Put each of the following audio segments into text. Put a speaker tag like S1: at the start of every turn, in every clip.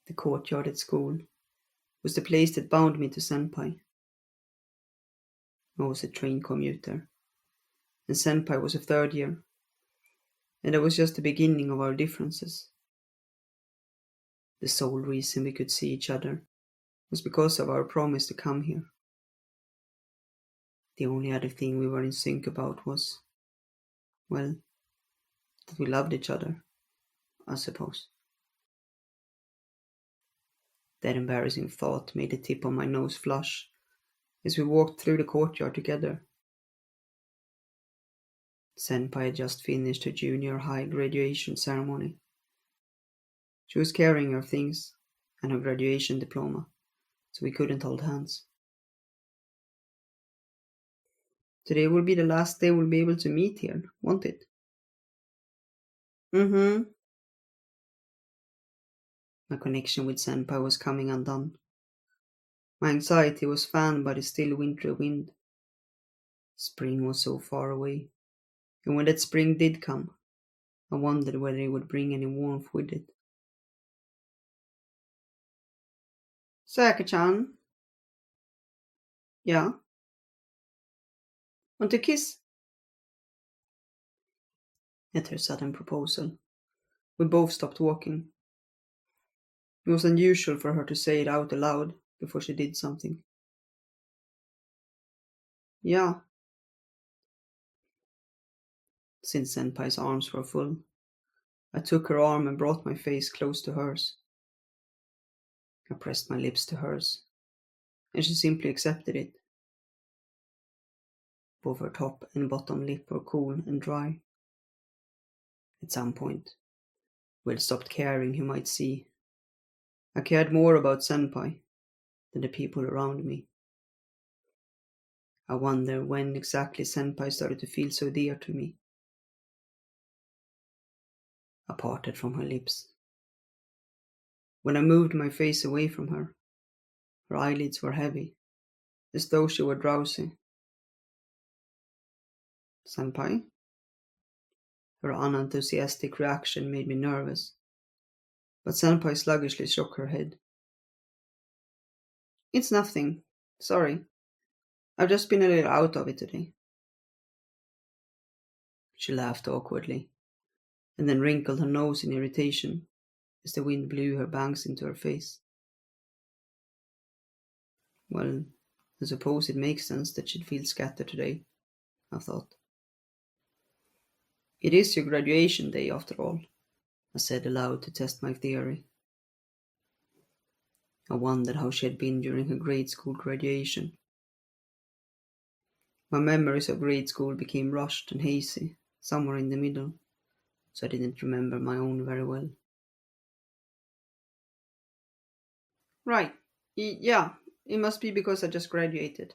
S1: The courtyard at school was the place that bound me to Senpai. I was a train commuter, and Senpai was a third year, and that was just the beginning of our differences. The sole reason we could see each other was because of our promise to come here. The only other thing we were in sync about was, well, that we loved each other, I suppose. That embarrassing thought made the tip of my nose flush as we walked through the courtyard together. Senpai had just finished her junior high graduation ceremony. She was carrying her things and her graduation diploma, so we couldn't hold hands. Today will be the last day we'll be able to meet here, won't it? Mm-hmm. My connection with Senpai was coming undone. My anxiety was fanned by the still wintry wind. Spring was so far away, and when that spring did come, I wondered whether it would bring any warmth with it. Sayaka-chan? Yeah? Want to kiss? At her sudden proposal, we both stopped walking. It was unusual for her to say it out aloud before she did something. Yeah. Since Senpai's arms were full, I took her arm and brought my face close to hers. I pressed my lips to hers, and she simply accepted it. Both her top and bottom lip were cool and dry. At some point, we had stopped caring who might see. I cared more about Senpai than the people around me. I wonder when exactly Senpai started to feel so dear to me. I parted from her lips. When I moved my face away from her, her eyelids were heavy, as though she were drowsy. Senpai? Her unenthusiastic reaction made me nervous, but Senpai sluggishly shook her head. It's nothing. Sorry. I've just been a little out of it today. She laughed awkwardly, and then wrinkled her nose in irritation as the wind blew her bangs into her face. Well, I suppose it makes sense that she'd feel scattered today, I thought. It is your graduation day, after all, I said aloud to test my theory. I wondered how she had been during her grade school graduation. My memories of grade school became rushed and hazy, somewhere in the middle, so I didn't remember my own very well. Right. Yeah, it must be because I just graduated.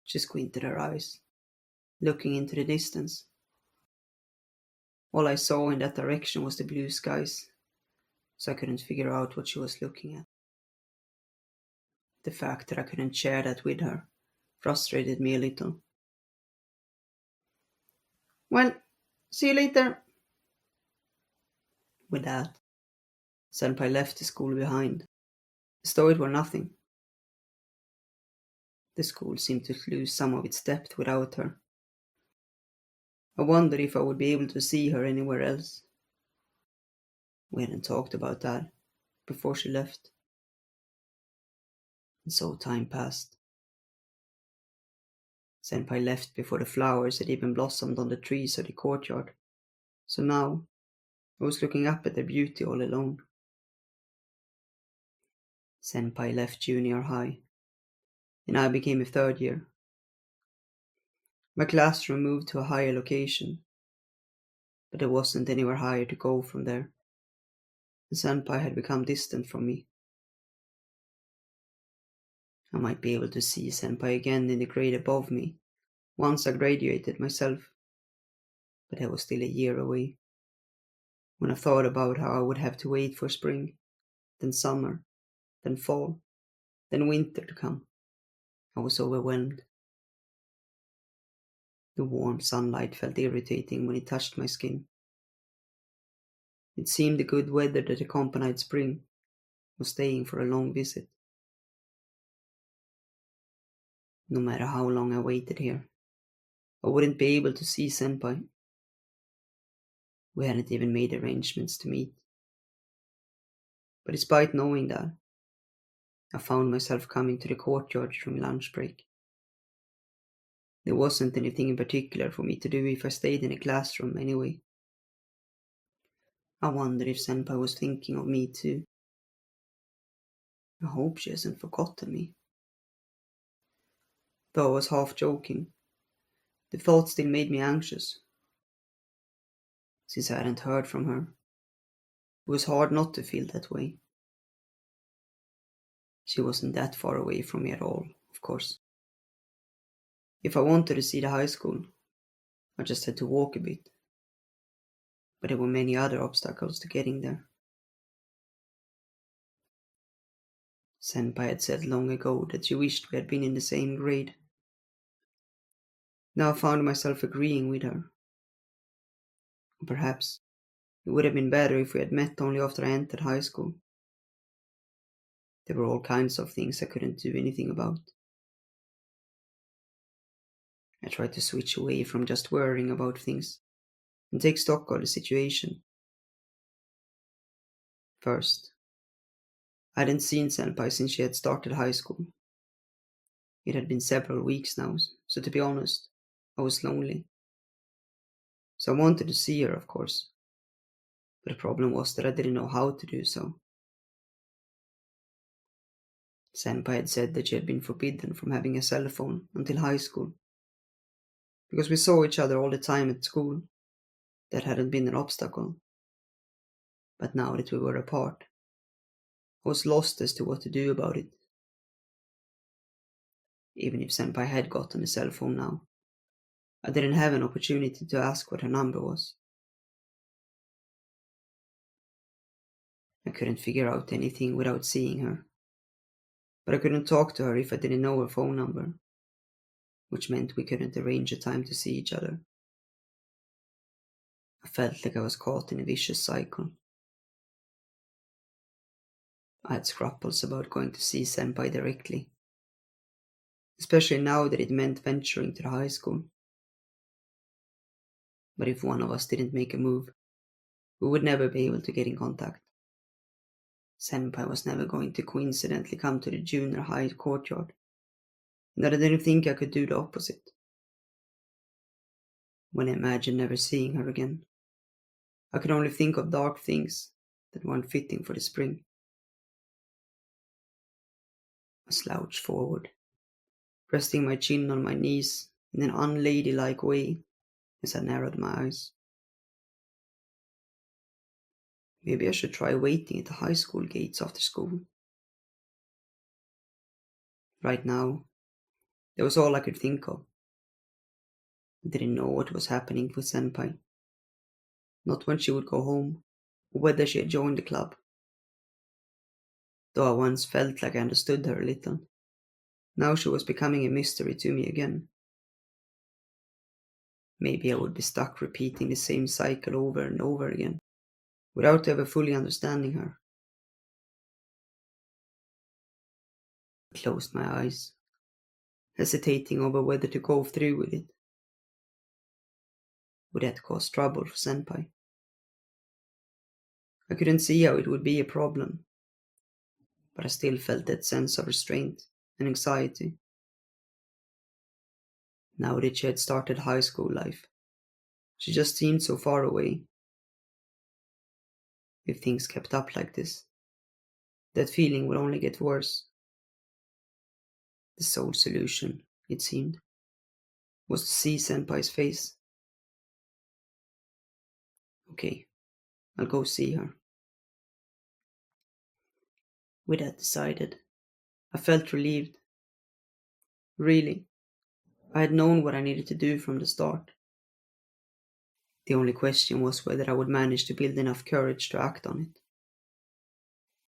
S1: She squinted her eyes, looking into the distance. All I saw in that direction was the blue skies, so I couldn't figure out what she was looking at. The fact that I couldn't share that with her frustrated me a little. Well, see you later. With that, Senpai left the school behind, as though it were nothing. The school seemed to lose some of its depth without her. I wondered if I would be able to see her anywhere else. We hadn't talked about that before she left. And so time passed. Senpai left before the flowers had even blossomed on the trees of the courtyard, so now I was looking up at their beauty all alone. Senpai left junior high, and I became a third year. My classroom moved to a higher location, but there wasn't anywhere higher to go from there, and Senpai had become distant from me. I might be able to see Senpai again in the grade above me once I graduated myself, but that was still a year away. When I thought about how I would have to wait for spring, then summer, then fall, then winter to come, I was overwhelmed. The warm sunlight felt irritating when it touched my skin. It seemed the good weather that accompanied spring was staying for a long visit. No matter how long I waited here, I wouldn't be able to see Senpai. We hadn't even made arrangements to meet. But despite knowing that, I found myself coming to the courtyard during lunch break. There wasn't anything in particular for me to do if I stayed in the classroom anyway. I wondered if Senpai was thinking of me too. I hope she hasn't forgotten me. Though I was half joking, the thought still made me anxious. Since I hadn't heard from her, it was hard not to feel that way. She wasn't that far away from me at all, of course. If I wanted to see the high school, I just had to walk a bit. But there were many other obstacles to getting there. Senpai had said long ago that she wished we had been in the same grade. Now I found myself agreeing with her. Perhaps it would have been better if we had met only after I entered high school. There were all kinds of things I couldn't do anything about. I tried to switch away from just worrying about things and take stock of the situation. First, I hadn't seen Senpai since she had started high school. It had been several weeks now, so to be honest, I was lonely. So I wanted to see her, of course. But the problem was that I didn't know how to do so. Senpai had said that she had been forbidden from having a cell phone until high school. Because we saw each other all the time at school, that hadn't been an obstacle. But now that we were apart, I was lost as to what to do about it. Even if Senpai had gotten a cell phone now, I didn't have an opportunity to ask what her number was. I couldn't figure out anything without seeing her. But I couldn't talk to her if I didn't know her phone number, which meant we couldn't arrange a time to see each other. I felt like I was caught in a vicious cycle. I had scruples about going to see Senpai directly, especially now that it meant venturing to the high school. But if one of us didn't make a move, we would never be able to get in contact. Senpai was never going to coincidentally come to the junior high courtyard, and I didn't think I could do the opposite. When I imagined never seeing her again, I could only think of dark things that weren't fitting for the spring. I slouched forward, resting my chin on my knees in an unladylike way as I narrowed my eyes. Maybe I should try waiting at the high school gates after school. Right now, that was all I could think of. I didn't know what was happening with Senpai. Not when she would go home, or whether she had joined the club. Though I once felt like I understood her a little, now she was becoming a mystery to me again. Maybe I would be stuck repeating the same cycle over and over again, without ever fully understanding her. I closed my eyes, hesitating over whether to go through with it. Would that cause trouble for Senpai? I couldn't see how it would be a problem, but I still felt that sense of restraint and anxiety. Now that she had started high school life, she just seemed so far away. If things kept up like this, that feeling would only get worse. The sole solution, it seemed, was to see Senpai's face. Okay, I'll go see her. With that decided, I felt relieved. Really, I had known what I needed to do from the start. The only question was whether I would manage to build enough courage to act on it.